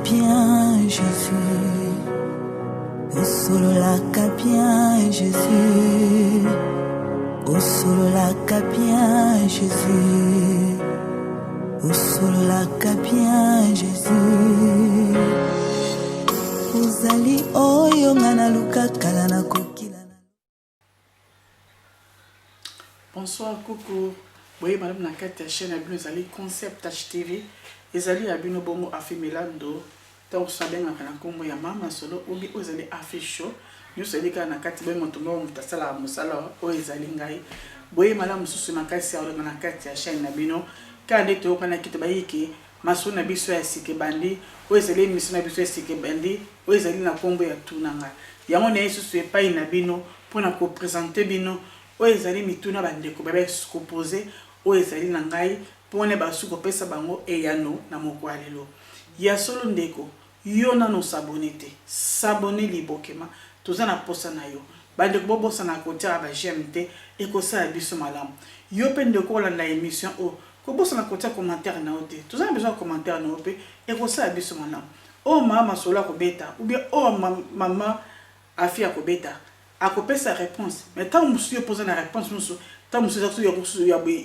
bien Jésus. Au solo la bien Jésus. Au solo la bien Jésus. Au solo la bien Jésus. Uzali oyo ngana luka kala na kokila. Bonsoir, coucou. Oui, madame Nakate, chaîne à Bino Zali, Concept HTV. Ezali à Bino Bongo Afi Milando. Donc, ça vient à la combo ya mama solo. Obi Ozali Afi Show. Nous sommes à Nakati, ben mon tombon, on t'a sala à Moussala, o Ezali Ngai. Oui, madame Soussou Nakati, à Nakate, chaîne à Bino. Quand on est au Kanaki Tabaiki, Maso Nabiso ya Sike Bandi, o Ezali Mission Nabiso ya Sike Bandi, o Ezali na combo ya Tunanga. Yango na Yesu soit pas in Bino pour na ko présenter Bino. O ezali mituna bandeko baba supposé o ezali na ngai pone ba su ko pesa bango eyano na moko alelo ya solo ndeko yo na no sabonete sabone libokema toza na posa na yo bandeko bo bosa na kotia ba GMT e ko sa biso malamu yo pe ndeko la na émission o ko bosa na kotia commentaire na ote toza na besoin commentaire na ope e ko sa biso malamu o mama sola ko beta ou bien o mama afia ko beta akopesa réponse mais tant monsieur pose la réponse monsieur tant monsieur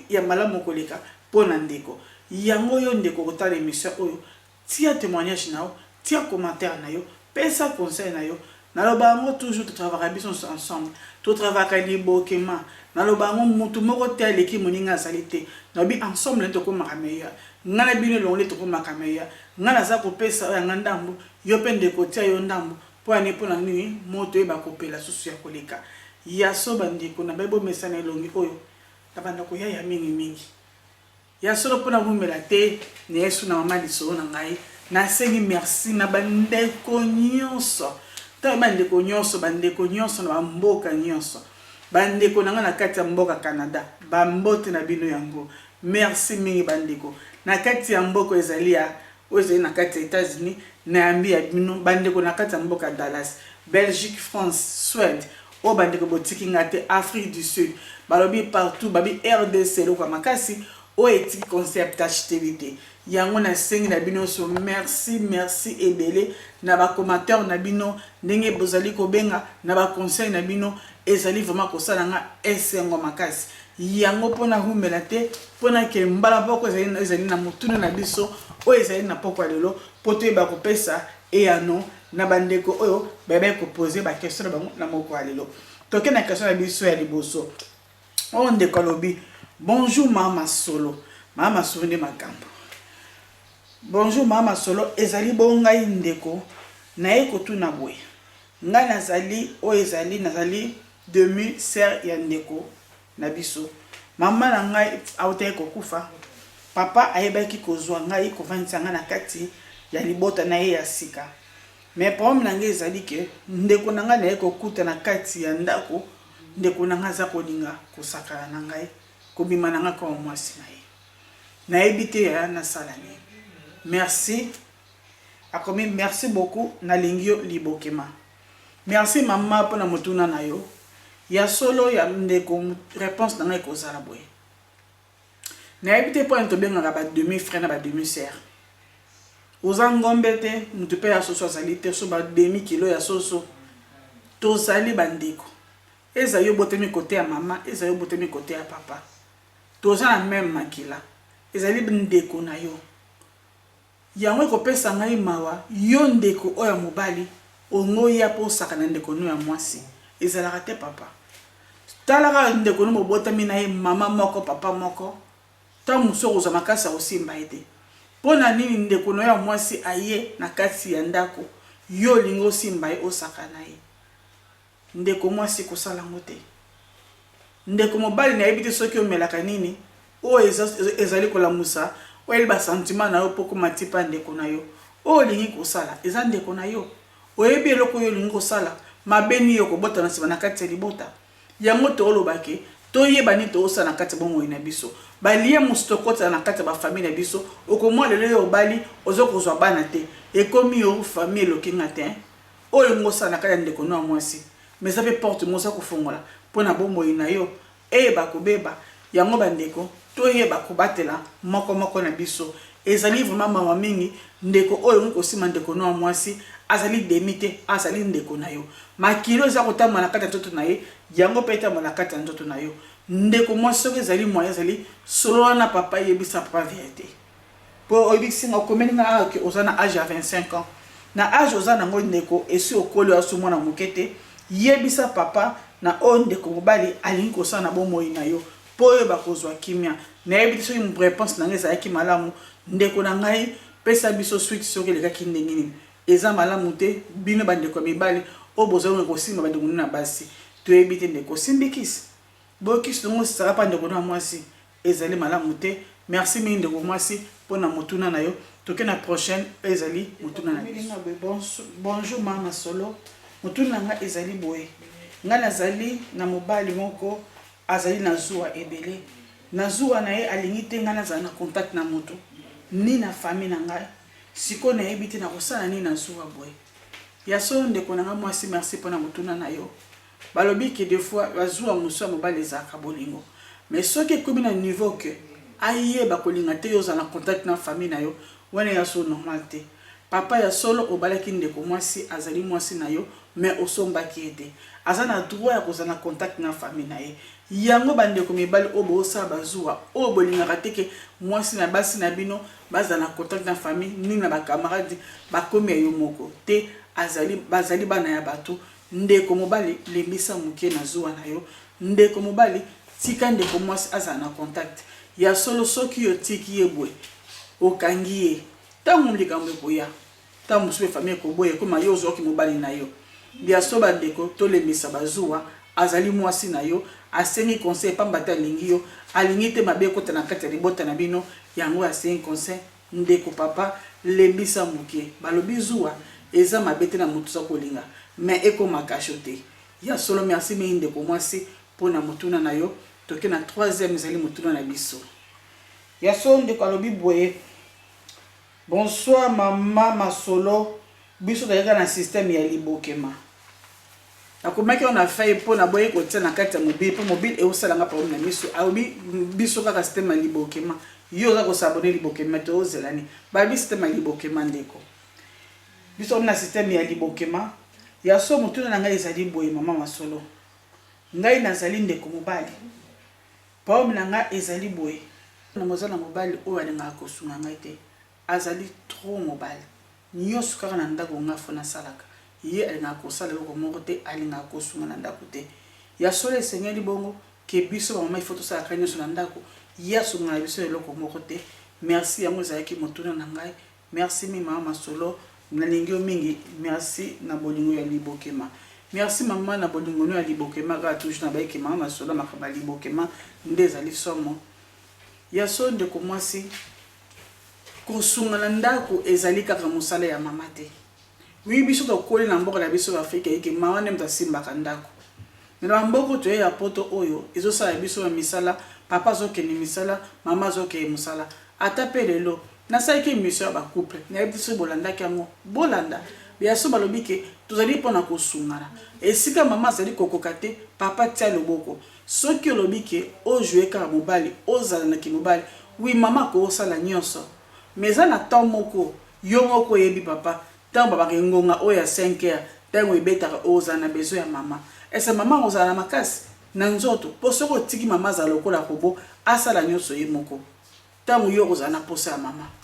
ya malamu koleka pona ndeko yango yo ndeko kotala émission oyo tia témoignage nao tia commentaire na yo pesa conseil na yo naloba ngo toujours tu travailler biso ensemble tu travailler libokema naloba ngo mutu moko te aleki moninga salite nabi ensemble to ko makameya ngala bino longole to ko makameya ngala za ko pesa ya ngandambu yo pe ndeko tia yo ndambu pour aller pour la nuit moto e ba kopela susu ya koleka ya so bandiko na bible mesana elongi oyo tabanda ko ya mingi ya solo pour na vumela te ne Yesu na mama liso na ngai na sengi merci na bandeko nyonso ta bandeko nyonso na mboka nyonso bandeko na nga na kati ya mboka Canada bambote na bino yango merci mingi bandeko na kati ya mboko ezalia ozo na kati ya États-Unis na ambi ya bino bandeko na kati ya mboka Dallas Belgique France Suède o bandeko botiki ngate Afrique du Sud balobi partout babi RDC lo kwa makasi o etiki concept HTV yango na sengi na bino so merci ebele na ba commentaire na bino ndenge bozali ko benga na ba conseil na bino ezali vraiment ko sala nga esengo makasi yango pona humela te pona ke mbala boko ezali na mutuna na biso o ezali na poko lelo poto e ba ko pesa e ano na bandeko oyo baba ko poser ba question bango na moko lelo toke na question na biso ya liboso on de kolobi bonjour mama solo ne makambo bonjour mama solo ezali bongai ndeko na eko tuna boye nga nazali o ezali nazali demi sœur ya ndeko na biso mama na ngai auta ko kufa papa ayebaki kozwa ngai ko vanisa nga na kati ya libota na ye ya sika mais problème na ngai ezali ke ndeko na ngai na eko kuta na kati ya ndako ndeko na ngai za kolinga kosakana na ngai kobima na ngai kwa mwasi na ye na ebite ya na salani merci akomi merci beaucoup na lingio libokema merci mama pona motuna na yo ya solo ya ndeko réponse na ngai kozala boye na ebite point to benga ba demi frère na ba demi sœur ozangombe te mutu pe ya soso azali te so ba demi kilo ya soso tozali bandeko eza yo botemi côté ya mama eza yo botemi côté ya papa toza na même makila ezali ndeko na yo yango ko pesa ngai mawa yo ndeko oya mobali ongoya po sakana ndeko no ya mwasi ezala te papa talaka ndeko no mobotami na ye mama moko papa moko ta musoko za makasa osimba ete pona nini ndeko no ya mwasi aye na kati ya ndako yo lingo simba ye osakana ye ndeko mwasi kosala ngote ndeko mobali na yebite soki omelaka nini o ezali kolamusa o elba sentiment na yo poko matipa ndeko na yo o lingi kosala eza ndeko na yo o yebi eloko yo lingi kosala mabeni yo kobota na sima na kati ya libota yango to olobake to yebani to osala na kati bongo ina biso balie mustokota na kati ba famille na biso okomwa lelo yo bali ozokozwa bana te ekomi yo famille lokinga te o lingo sala na kati ya ndeko no mwasi mais ça fait porte mosa ko fongola pona bombo ina yo e ba kobeba yango bandeko to ye ba kobatela moko na biso ezali vraiment mama mingi ndeko oyo ngi kosima ndeko no mwasi azali demite azali ndeko na yo makilo eza kotama na kati ya nzoto na ye yango pe etama na kati ya nzoto na yo ndeko mwasi soki ezali moyen ezali solo na papa yebisa papa vérité po oyebisinga okomeli nga ake oza na âge ya 25 ans na âge oza nango ndeko esi okoli aso mwana moke te yebisa papa na oyo ndeko mobali alingi kosala na bomoi na yo po oyo bakozwa kimia nayebi te soki réponse na ngai ezalaki malamu ndeko na ngai pesa biso suite soki elekaki ndenge nini eza malamu te bino bandeko ya mibali oyo bozalonga kosimba bandeko na basi toyebi te ndeko simbikisi bokisi nango sisaka mpa ndeko na mwasi ezali malamu te merci mingi ndeko mwasi mpona motuna na yo toke na prochaine ezali motuna na biso bonjour mama solo motuna na ngai ezali boye ngai nazali na mobali moko azali na zuwa ebele na zuwa na ye alingi te ngai nazala na contact na moto ni na famille na ngai siko nayebi te na kosala nini na zuwa boye ya solo ndeko na ngai mwasi merci mpona motuna na yo balobi ke des fois bazuwa mosu ya mobali ezalaka bolingo mais soki ekomi na niveau ke ayeba kolinga te yo ozala na contact na famille na yo wana ya solo normal te papa ya solo obalaki ndeko mwasi azali mwasi na yo mais osombaki ete aza na droit ya kozala na contact na famille na ye yango bandeko mibali oyo bosala bazuwa oyo bolingaka te ke mwasi na basi na bino bazala na contact na famille nini na bakamarade bakomi ya yo moko te bazali bana ya bato ndeko mobali lembisa moke na zuwa na yo ndeko mobali tika ndeko mwasi azala na contact ya solo soki yo tiki ye boye okangi ye ntango likambo ekoya ntango mosusu efamille ekoboya ekoma yo ozwaki mobali na yo ya so bandeko tolembisa bazuwa azali mwasi na yo asengi conseil pamba te alingi yo alingi te mabe ekota na kati ya libota na bino yango asengi conseil ndeko papa lembisa moke balobi zuwa eza mabe te na motu za kolinga mais ekoma kasho te ya solo merci mingi ndeko mwasi mpona motuna na yo toke na troisième ezali motuna na biso ya solo ndeko alobi boye bonsoir mama masolo biso tayaka na système ya libokema nakomaki on a fait pour na boye kotia na kati ya mobile po mobile e osalanga problème na miso aobi biso kaka système ya libokema yo za ko s'abonner libokema to ozelani ba bi système ya libokema ndeko biso na système ya libokema ya so mutuna na ngai ezali boye mama masolo ngai nazali ndeko mobali pa na ngai ezali boye na mozala mobali oyo alinga kosunga ngai te azali trop mobile nyonso kaka na ndako nga fona salaka ye alinga kosala eloko moko te alinga kosunga na ndako te ya solo esengeli bongo ke biso bamama ifo tosalaka nyonso na ndako ye asunga na biso eloko moko te merci yango ezalaki motuna na ngai merci mi mama masolo nalingi yo mingi merci na bolingo ya libokema merci mama na bolingo ya libokema kaka toujours na bayeke mama masolo makaba libokema nde ezali somo ya so ndeko mwasi kosunga na ndako ezali kaka mosala ya mama te wi biso tokoli na mboka na biso ya Afrika eke mama nde mtasimbaka ndako na mboko to ya poto oyo ezosala biso ya misala papa azokende misala mama azokende musala ata pe lelo nasalaki émission ya bacouple nayebi biso bolandaki yango bolanda biaso balobi ke tozali mpona kosungana esika mama azali kokoka te papa tia loboko soki olobi ke ojue kaka mobali ozala na kimobali wi mama akosala nyonso mais eza na temps moko yo moko oyebi papa ntango babaka ngonga oyo ya 5 heures ntango ebetaka ozala na besoin ya mama ese mama ozala na makasi na nzoto po soki otiki mama azala lokola kobo asala nyonso ye moko ntango yo ozala na posa ya mama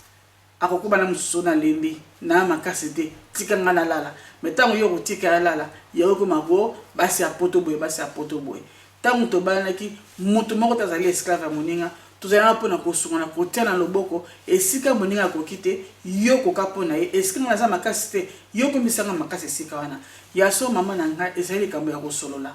akokuba na mosusu na lembi na makasi te tika nga na lala mais ntango yo kotika ya lala yo okoma ko basi ya poto boye ntango tobalanaki moto moko tazali esclave ya moninga tozala mpona kosunga na kotia na loboko esika moninga akoki te yo koka mpona ye esika nga naza makasi te yo komisanga makasi esika wana ya so mama na ngai ezali likambo ya kosolola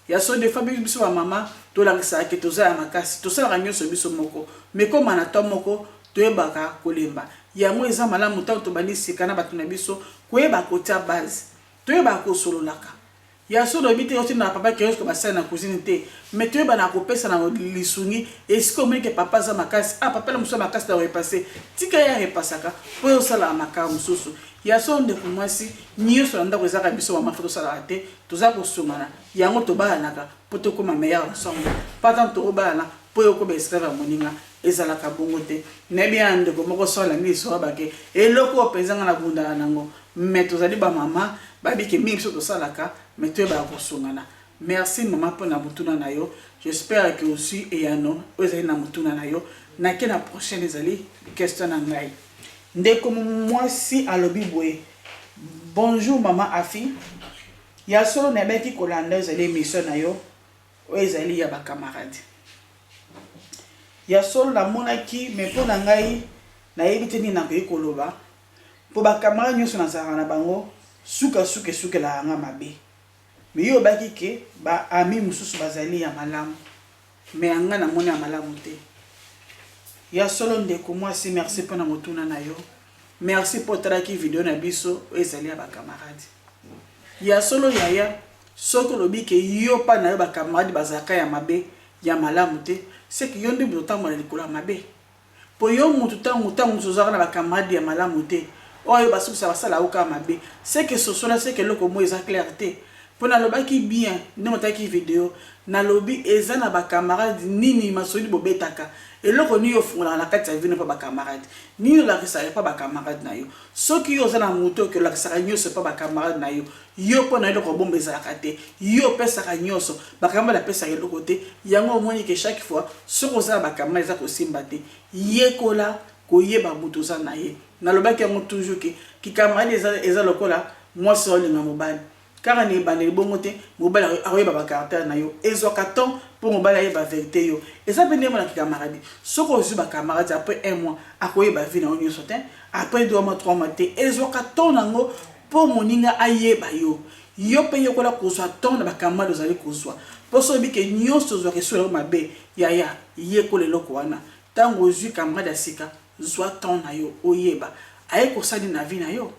ya so des fois biso ba mama tolakisaka ke tozala ya makasi tosalaka nyonso biso moko mais koma na to moko toyebaka kolemba yango eza malamu ntango tobandi sika na bato na biso koyeba kotia base toyebaka kosololaka ya so lobi te otina papa ke ko basala na cuisine te mais toyeba na kopesa na lisungi esika omeke papa za makasi papa la muso makasi da repasser tika ya repasaka po osala makaka mususu ya so ndeko mwasi nyonso na ndako ezaka biso mama foto sala te toza kosungana yango tobalanaka po tokoma meilleur ensemble pas tant tobalana po yoko ba esclave moninga ezalaka bongo te nayebi ya ndeko moko sola miso bake eloko openzanga na bunda nango mais tozali ba mama babike mingi biso tosalaka mais toyebaka kosungana. Merci maman pour na mutuna na yo. J'espère que aussi eyano ozali na mutuna na yo na ke na prochaine ezali question na ngai ndeko mwasi alobi boye. Bonjour maman Afi, ya solo na beki kolanda ezali mission na yo ezali ya ba camarade ya solo na monaki mais pour na ngai na yebite ni na ko koloba pour ba camarade nyoso na sara na bango suka la nga mabe mais yo baki ke ba ami mususu bazali ya malamu mais anga na mona ya malamu te. Ya solo ndeko mwasi merci pour na motuna na yo. Merci pour traki vidéo na biso ezali ya ba camarade. Ya solo yaya soko lobi ke yo pa na yo ba camarade bazaka ya mabe ya malamu te c'est que yo ndi botambo na likolo mabe. Po yo mutu tangu tozaka na ba camarade ya malamu te. Oyo basusa basala oka mabe. C'est que ce soit c'est que loko mo eza clarté. Pour na lobaki bien ndimotaki vidéo na lobi eza na ba camarade nini masoli bobetaka. Et loko ni yo fungola na kati ya vino pa ba camarade ni yo la kisaya pa ba camarade na yo soki yo za na moto ke la kisaya nyoso pa ba camarade na yo yo po na yo ko bombe za kate yo pesa ka nyoso ba camarade pesa ke loko te yango moni ke chaque fois soko za ba camarade za ko simba te yekola ko yeba moto za na ye na lobaki yango toujours ke ki camarade eza lokola moi soli na mobali car ni bande bongo te mobali akoyeba ba caractère na yo ezoka ton pour mobali ayeba vérité yo eza pe ndemo na camarade soko ozu ba camarade après un mois akoyeba vie na yo sotin après 2 mois 3 mois te ezoka ton nango pour moninga ayeba yo yo pe yokola kozwa ton na ba camarade ozali kozwa poso bi ke nyonso zwa kesolo mabe yaya yekole loko wana tango ozu camarade asika zwa ton na yo oyeba aye kosali na vie na yo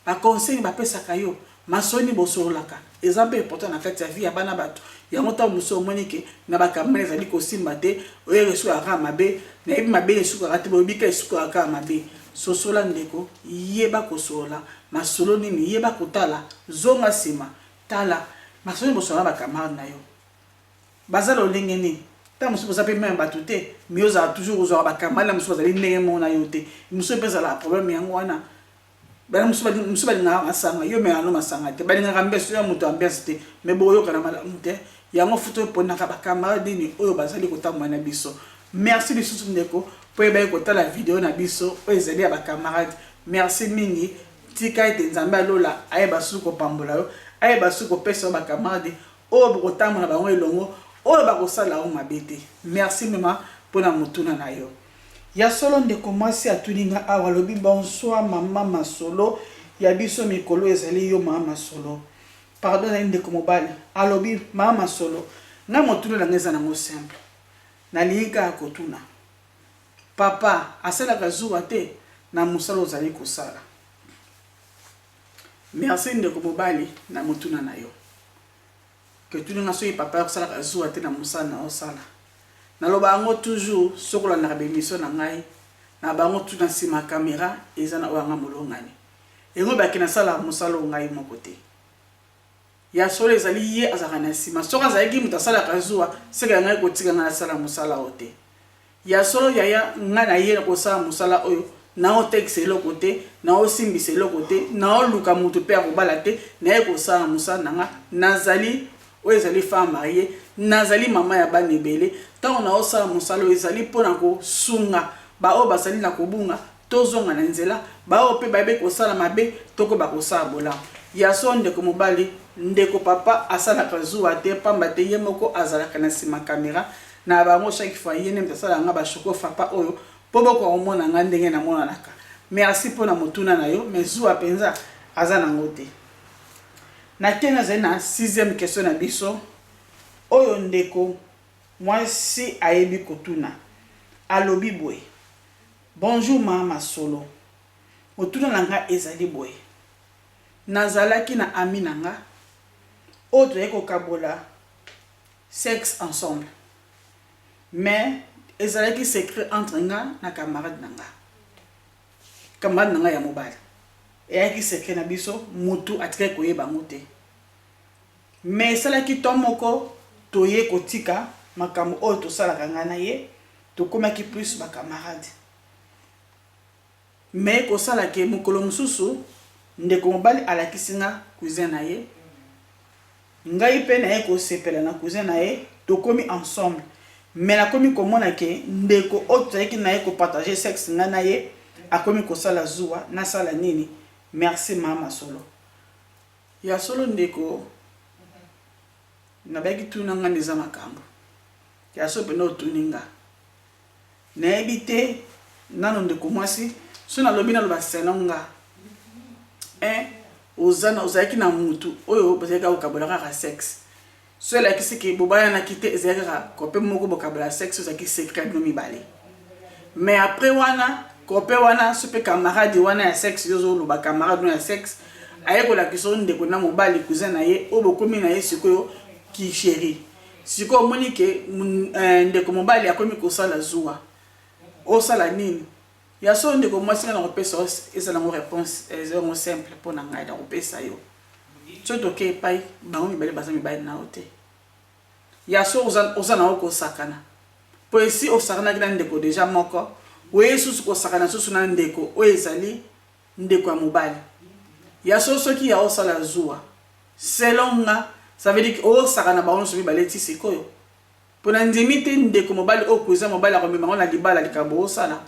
ba conseil ba pesaka yo masoni bosolaka exemple important na kati ya vie ya bana bato ya mota muso monike na bakamera zali kosimba te oyo resu aka mabe na ebi mabe esuka kati bobika esuka aka mabe sosola ndeko yeba kosola masolo nini yeba kotala zonga sima tala masoni bosola bakamera na yo bazalo lenge ni ta muso bosa pe même bato te mioza toujours ozo bakamera na muso zali ndenge mona yo te muso pesa la problème yango wana bana muso balinga masanga yo me ano masanga te balinga kambeso ya muto ambiance te me boyo kana malamu te yango futo pona ka ba camarade ni oyo bazali kotamwa na biso. Merci lisusu ndeko po eba ekota la vidéo na biso oyo ezali ya ba camarade. Merci mingi tika ete nzambe alola ayeba suko pambola yo ayeba suko pesa ba camarade oyo bokotamwa na bango elongo oyo bakosala o mabete. Merci mema pona mutuna na yo. Ya solo ndeko mwasi atulinga awa lobi bonsoir mama masolo ya biso mikolo ezali yo mama masolo. Pardon na ndeko mobali alobi mama masolo na motuna na ngeza nango simple. Na liika akotuna. Papa asala kazuwa te na musalo ozali kosala. Merci ndeko mobali na motuna na yo. Que tulinga so papa asala kazuwa te na musala na osala. Na lo bango toujours sokola na bémission na ngai na bango tout na sima caméra eza na wanga molongani engo ba kina sala musalo ngai moko te ya solo ezali ye azaka na sima soka za yiki mutasala kazuwa seka ngai ko tika na sala musala ote ya solo yaya nga na ye ko sala musala oyo na o texte lo côté na o simbise lo côté na o luka mutu pe ko balate na ye ko sala musala nanga nazali o ezali femme mariée nazali mama ya bana ebele tango na osala musalo ezali pona ko sunga ba o basali na kobunga tozonga na nzela ba o pe babe ko sala mabe toko ba ko sala bola ya sonde ko mobali ndeko papa asala kazuwa te pamba te ye moko azala kana sima kamera na bango chaque fois yene mtasala nga ba shoko papa oyo pobo ko omona nga ndenge na mona naka. Merci pona motuna na yo mais zuwa penza azana ngote na tena zena 6e question na biso oyo ndeko mwasi ayebi kotuna alobi boye. Bonjour mama solo motuna nanga ezali boye nazalaki na ami nanga autre eko kabola sexe ensemble mais ezalaki secret entre nga na camarade nanga ya mobali eyaki secret na biso mutu atike koyeba ngote mais esalaki to moko toye kotika makambo oyo tosalaka nga na ye tokomaki plus ba camarade mais kosala ke mokolo mosusu ndeko mobali alakisi nga cousin na ye ngai pe na ye kosepela na cousin na ye tokomi ensemble mais nakomi komona ke ndeko oyo tozalaki na ye kopartage sexe nga na ye akomi kosala zuwa nasala nini. Merci mama solo ya solo ndeko nabaki tuna nga neza makambo ya so pena otuninga nayebi te nano ndeko mwasi so nalobi naloba senonga ozalaki na mutu oyo bazalaki kokabola kaka sexe so elakisi ke bobayanaki te ezalaki kaka kope moko bokabola sexe ozalaki secret bino mibale mais après wana kope wana so mpe camarade wana ya sexe yozoloba camarade ya sexe ayekolakisa oyo ndeko na mobali cousin na ye oyo bokomi na ye sikoyo ki chéri sikoyo omoni ke ndeko mobali akomi kosala zuwa osala nini ya so ndeko mwasi nga na kopesa ezalango réponse ezango simple mpo na ngai na kopesa yo so toke epai bango mibale baza mibali na yo te ya so oza na yo kosakana po esi osakanaki na ndeko deja moko oye susu kosakana susu na ndeko oyo ezali ndeko ya mobali ya so soki ya osala zuwa selon nga ça veut dire que osakana bango so mibale ti sikoyo mpo na ndimi te ndeko mobali oyo cousin mobali akomema ngo na libala likambo osala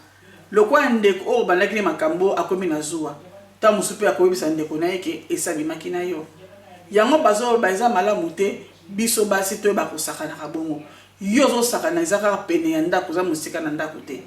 lokwa ndeko oyo bandaki ne makambo akomi na zuwa ta mosu mpe akoyebisa ndeko na ye ke esalimaki na yo yango bazoba eza malamu te biso basi toyeba kosakanaka bongo yo ozosakana eza kaka pene ya ndako oza mosika na ndako te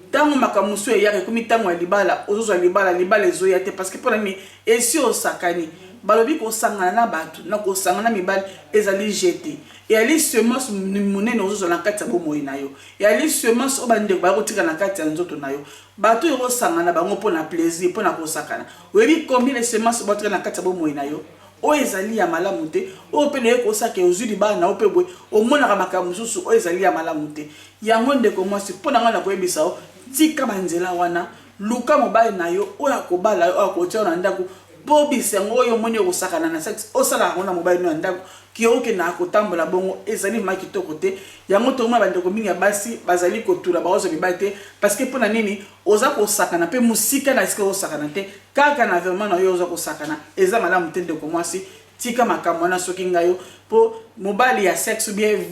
ntango makambo mosu eyaka ekomi ntango ya libala ozozwa libala ezoya te parce que mpo na nini esi osakani balobi kosangana na bato na kosangana mibali ezali jete eyali semence monene ozozwa na kati ya bomoi na yo eyali semence oyo bandeko baya kotika na kati ya nzoto na yo bato oyo kosangana bango mpo na plaisir mpo na kosakana oyebi combien de semence batika na kati ya bomoi na yo oyo ezali ya malamu te oyo mpe naye kosaka ozwi libala na yo mpe boye omonaka makambo mosusu oyo ezali ya malamu te yango ndeko mwasi mpo na ngai na koyebisa yo tika banzela wana luka mobali na yo oyo akobala yo oyo akotia na ndako po bisengo oyo moni okosakana na sexe osala yango na mobali no ya ndako kiokenda kotambola bongo ezali ma kitoko te yango tokoma bandeko mingi ya basi bazali kotula baozo mibali te parce que mpona nini oza kosakana mpe musika na esika osakana te kaka na vraiment na yo oza kosakana eza malamu te ndeko mwasi tika makambo wana soki ngayo po mobali ya sexe bien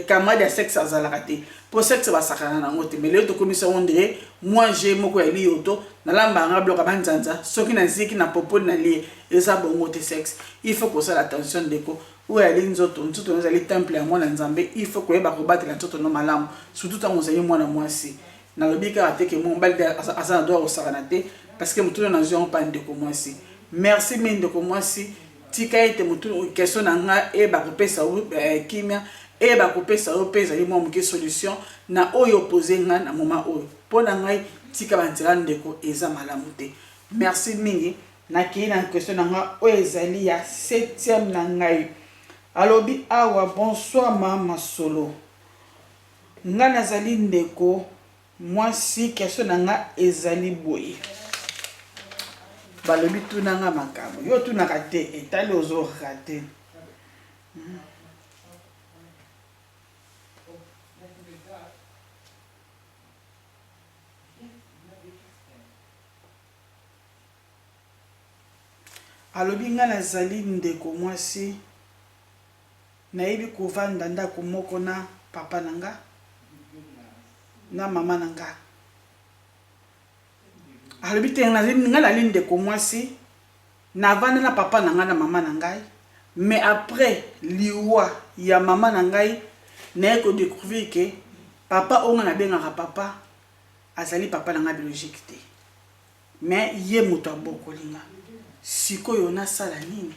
camarade ya sexe azalaka te po sexe basakana nango te mais leo tokomisa ondire moi j'ai moko ya lioto nalamba nga bloka banzanza soki na ziki na popo na lie eza bongo te sexe il faut que ça attention ndeko ou ya linzoto nzoto nazali temple ya mwana nzambe il faut koyeba kobatela nzoto no malamu surtout tango ozali mwana mwasi nalobi kaka te ke mobali aza na droit kosakana te parce que motu na zwi yango mpa ndeko mwasi merci mingi ndeko mwasi tika ete mutu question na nga eba kopesa kimia eba kopesa yo pesa li mo moke solution na oyo poser nga na moment oyo pona ngai tika banzela ndeko eza malamu te merci mingi na ki na question na nga oyo ezali ya 7e na ngai alobi awa bonsoir mama solo nga nazali ndeko mwasi question na nga ezali boye balobi tunanga makambo yo tunaka te etali ozoka te alobi nga nazali ndeko mwasi nayebi kovanda ndako moko na papa na nga na mama na nga alobi te nga nali ndeko mwasi navanda na papa na nga na mama na ngai mais après liwa ya mama na ngai naye kodécouvrir ke papa oyo nga nabengaka papa azali papa na nga biologique te mais ye moto abokoli nga sikoyo nasala nini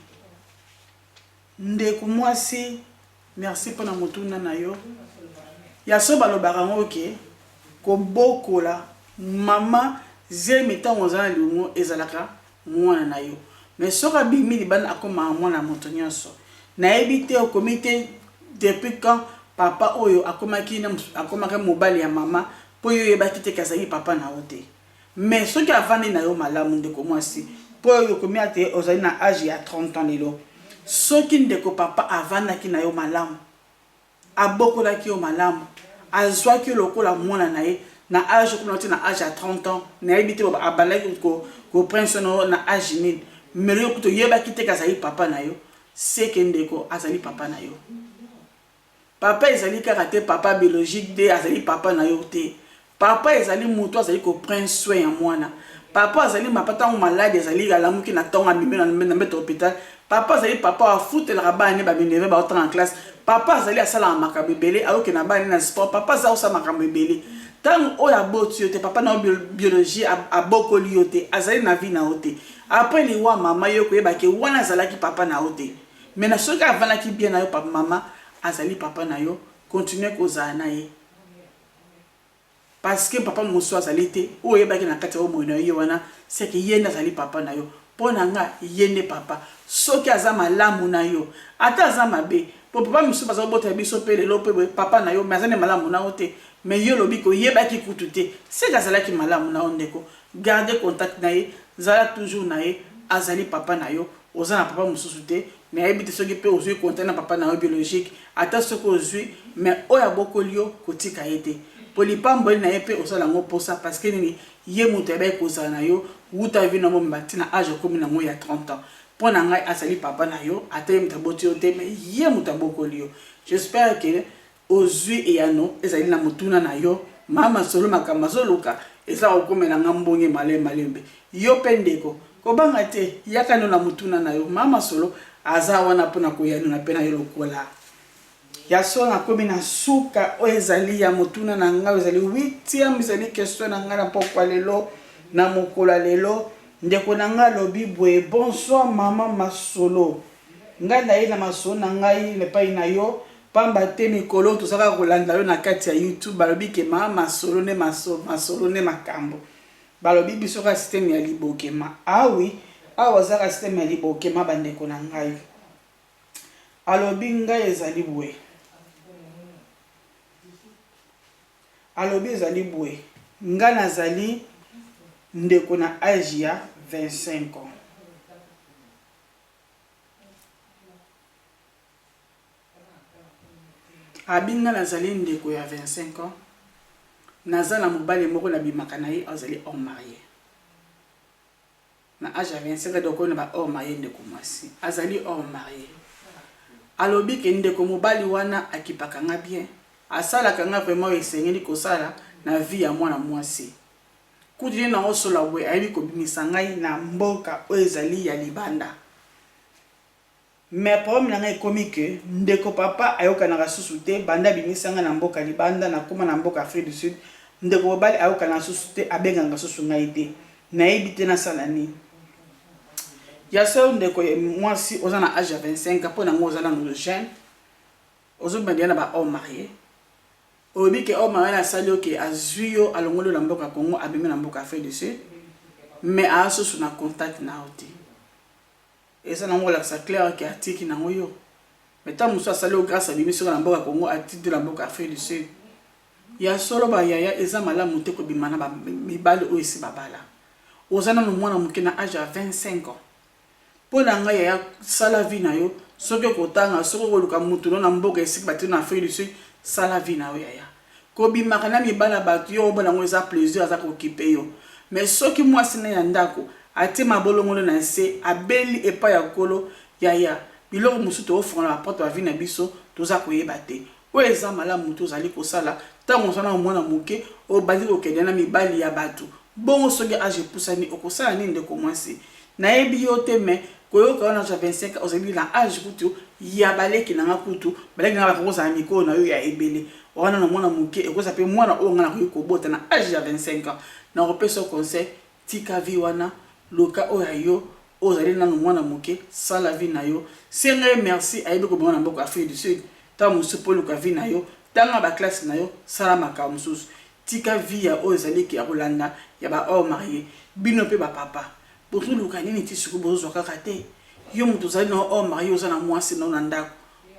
ndeko mwasi merci mpona motuna na yo ya so balobaka ngo ke kobokola mama zemi ntango ozala liungo ezalaka mwana na yo mais soki abimi libanda akomaka mwana moto nyonso nayebi te okomi te depuis quand papa oyo akomaki mobali ya mama mpo yo oyebaki te kazali papa na yo te mais soki avandi na yo malamu ndeko mwasi mpo oyo okomi ate ozali na age ya 30 ans lelo soki ndeko papa avandaki na yo malamu abokolaki yo malamu azwaki lokola mwana na ye na âge comme na âge à 30 ans na habité ba balaki ko prince no na âge nini mais yo kuto yeba kite kazali papa na yo c'est que ndeko azali papa na yo papa ezali kaka te papa biologique de azali papa na yo te papa ezali muto azali ko prince soin ya mwana papa azali mapata o malade ezali alamuki na tonga mimi na mettre hôpital papa azali papa a foutre la bane ba mineve ba entrer en classe papa azali asala makambo belé ayoke na bane na sport papa za osa makambo belé tant o ya botu yote papa na biologie a bokoli yote azali na vie na yote après li wa mama yo ko yeba ke wana azalaki papa na yote mais na soki avanaki bien na yo papa mama azali papa na yo continuer kozala na ye parce que papa mosu azali te o yeba ke na kati o moyo na yo wana c'est que yenda azali papa na yo pona nga yende papa soki aza malamu na yo ata aza mabe po papa mosu baza bota biso pe lelo pe papa na yo mais azane malamu na yo te mais yo lobi ko yeba ki kutu te c'est azalaki malamu na yo ndeko garder contact na ye zala toujours na ye azali papa na yo oza na papa mosusu te mais ayebite soki pe ozwi contact na papa na yo biologique ata soki ozwi mais oyo abokoli yo kotika ye te po lipamboli na ye pe osala yango posa parce que nini ye moto ayebai kozala na yo wuta vi na momba ntina age komi nango ya 30 ans mpo na ngai azali papa na yo ata ye moto aboti yo te mais ye moto abokoli yo j'espère que ozwi eyano ezali na motuna na yo mama solo makambo azoluka eza kokomela nga mbonge malembe yo mpe ndeko kobanga te yaka no na motuna na yo mama solo aza wana mpona koyanuna mpe na yo lokola ya so nakomi na suka oyo ezali ya motuna na ngai ezali 8e ezali question na ngai na pokwa lelo na mokolo lelo ndeko na ngai alobi boye bonsoir mama masolo ngai naye na masolo na ngai lepai na yo pamba te mikolo tozaka kolanda yo na kati ya YouTube balobi ke mama masolo ne makambo balobi biso ka système ya libokema awi awa zaka système ya libokema bandeko na ngai alobi ngai ezali boye alobi ezali boye nga nazali ndeko na âge ya 25 ans abinga nazali ndeko ya 25 ans naza na mobali moko na bimaka na ye azali hors marié na âge ya 25 ans donc on ba hors marié ndeko mwasi azali hors marié alobi ke ndeko mobali wana akipaka nga bien asala kanga vraiment esengeli kosala na vie ya mwana mwasi kudile na osola we ayebi kobimisa ngai na mboka oyo ezali ya libanda mais problème na ngai ekomi ke ndeko papa ayokanaka susu te banda bimisa ngai na mboka libanda na koma na mboka Afrique du Sud ndeko mobali ayokana susu te abenganga susu ngai te nayebi te nasala nini ya so ndeko mwasi oza na âge ya 25 ans mpo nango oza na jeune ozobandela na ba hors marié obi ke homme marié asali oke azwi yo alongoli na mboka Congo abimi na mboka Afrique du Sud mais asusu na contact na oti eza nango la clair ke atiki nango yo mais tant muso asali o grâce abimi sur na mboka Congo atiki na mboka Afrique du Sud ya solo ba yaya eza malamu te ko bimana ba mibali o esi babala ozana no mwana muke na âge ya 25 ans po na nga ya sala vie na yo soki kotanga soki koluka mutu na mboka esi bati na Afrique du Sud sala vie na yo yaya ko bimaka na mibala batu yo bona ngo eza plaisir aza ko kipe yo mais soki mwasi na ya ndako ati mabolongo na se abeli epa ya kolo yaya biloko musu to ofona la porte va vie na biso toza koyeba te o eza malamu tozali kosala tango sona mwana muke o bandi ko kende na mibali ya batu bongo soki age pusani okosala nini ndeko mwasi na yebi yo te mais koyoka wana 25 ans ozali na âge kutu ya baleki na kutu baleki na bakoza mikolo na yo ya ebele wana na mwana muke ekoza pe mwana o ngana ko bota na âge ya 25 ans na repeso conseil tika vi wana loka o ya yo ozali na mwana muke sala vie na yo senga merci ayebi ko bona mboko Afrique du Sud ta musupo loka vie na yo tanga ba classe na yo sala makamu susu tika vie ya o ezali ki ya kolanda ya ba hors marié bino pe ba papa botu luka nini ti suku bozo kaka te yo mutu zali na hors marié ozana mwasi na ndako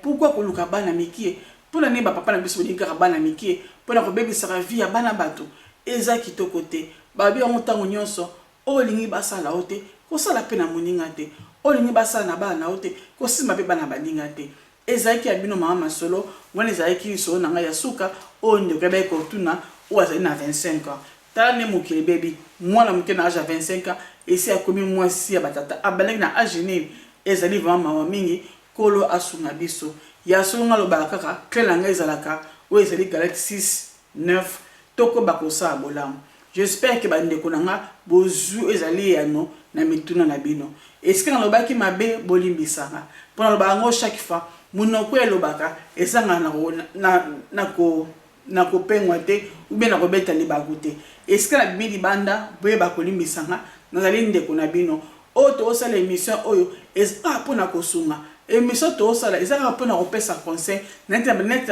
pourquoi ko luka bana mikie pona ne ba papa na biso ni kaka bana mikie pona ko bebisa ka vie ya bana bato eza kitoko te babi on tango nyonso o lingi basala ote ko sala pe na moninga te o lingi basala na bana ote ko simba pe bana baninga te ezaki abino mama masolo ngone ezaki so na nga ya suka o ndeko ba ko tuna o azali na 25 ans tala ne mokili baby mwana moke na âge à 25 ans et si akomi mwasi ya batata abalaki na âge nini ezali vraiment mama mingi kolo asunga biso ya songa lobala kaka clé nga ezalaka o ezali Galatie 6:9 toko bakosa bolamu. J'espère que bandeko nanga bozu ezali yano na mituna na bino esika na lobaki mabe bolimbisanga pona lobango chaque fois munoko elobaka ezanga na ko pengwa te ou bien na ko beta libaku te esika na bimi libanda boye bakolimbisanga nazali ndeko na bino o to osala émission oyo ezaka pona kosunga émission to osala ezaka pona kopesa conseil net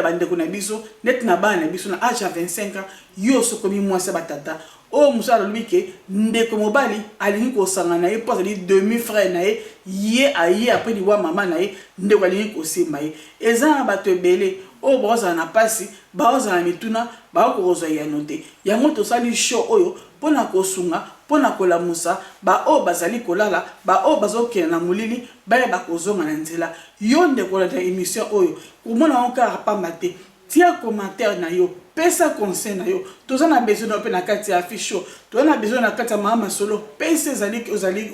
bandeko na biso net na bana na biso na âge à 25 ans yo sokomi mwasi batata o musala lubike ndeko mobali alingi kosanga na ye po azali demi frère na ye ye aye après liwa mama na ye ndeko alingi kosimba ye ezanga bato ebele o bazala na pasi bazala na mituna bakozwa ya note yango tosali show oyo pona kosunga pona kolamusa ba o bazali kolala ba o bazokena na mulili ba bakozonga na nzela yo ndeko na émission oyo komona encore pamba te tia commentaire na yo pesa conseil na yo tozana besoin na pe na kati ya affiche show tozana besoin na kati ya mama solo pesa ezali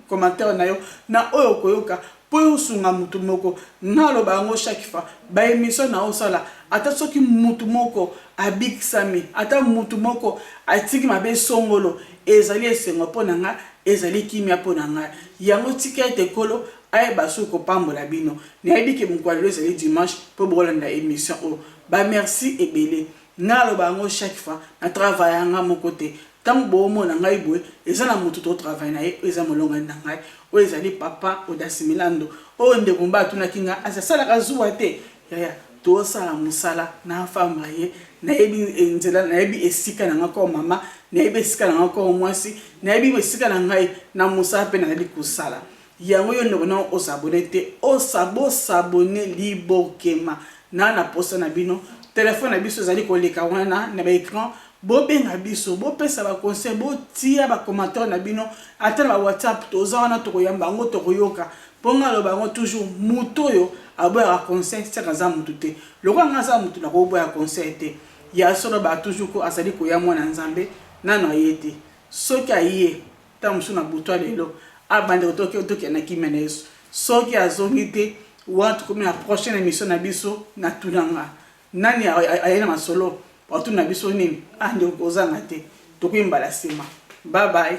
commentaire na yo na oyo koyoka po yosunga mutu moko na loba yango chaque fois ba émission na osala ata soki mutu moko abikisami ata mutu moko atiki mabe songolo ezali esengo po na nga ezali kimia po na nga yango tika ete kolo aye basu ko pambola bino nayebi ke mukwalelo ezali dimanche po bolanda émission o ba merci ebele na loba yango chaque fois na travail nga moko te tango bomona ngai boye eza na mutu to travail na ye eza molonga na ngai o ezali papa Odasimilando o ndeko mba tunaki nga asala kazuwa te yaya to sala musala na fama ye nayebi nzela nayebi esika na nga ko mama nayebi esika na nga ko mwasi nayebi esika na ngai na musa pe na kosala yango yo ndeko na osabone te osabone libokema na posa na bino téléphone na biso ezali koleka wana na ba écran bobenga biso bopesa ba conseil botia ba commentaire na bino ata na WhatsApp toza wana tokoyamba ngo tokoyoka ponga lo bango toujours muto yo aboya conseil saka za mutu te lokwa nga za mutu na ko boya conseil te ya solo ba toujours ko asali ko ya mwana nzambe nano ayete soki aye ta musu na butwa lelo abande toke na kimene Yesu soki azongi te watu komi na prochaine émission na biso na tunanga nani ayena masolo watu na biso nini ande kozanga te tokuimbala sima bye bye.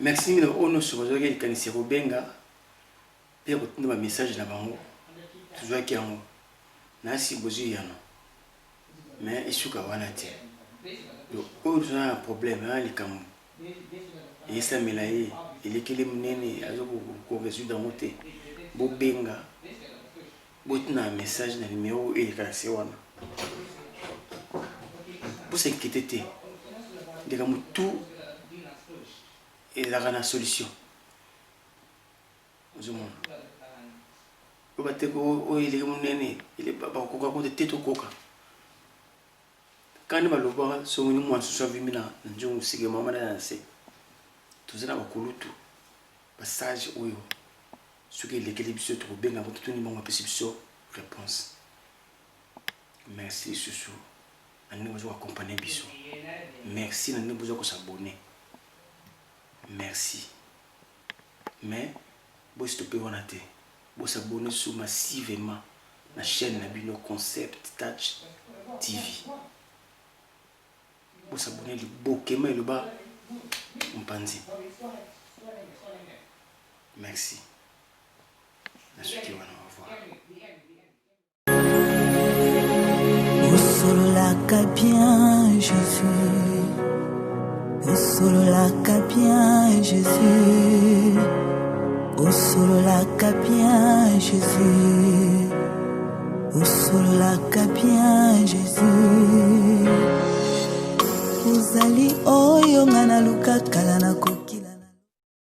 Merci mino ono sokozo ke kanisi robenga pe ko tunda message na bango tuzwa ki yango na si bozu yano mais isuka wana te donc o tuna problème ha likamu yesa melaye ilikili mnene azoko ko résoudre moté bo benga bo tuna message na numéro e kanisi wana pour s'inquiéter de comme tout et la solution. Vous avez il est mon aîné, il est pas encore de tête au coca. Quand il va le son moi sur Vimina, nous sommes maman danser. Tout ça va couler tout. Passage où ce qui est l'équilibre se trouve bien avant tout le monde possible réponse. Merci Soussou. Nous vous accompagner bisous. Merci nous vous s'abonner. Merci. Mais, vous stoppez on a été. Vous s'abonnez sur massivement la chaîne Nabino Concept Touch TV. s'abonner le bokema et le bas mpanzi. Merci. La suite on va voir. Au solo la bien Jésus. Au solo la bien Jésus. Au solo la bien Jésus. Au solo la bien Jésus. Uzali oyo ngana luka kala na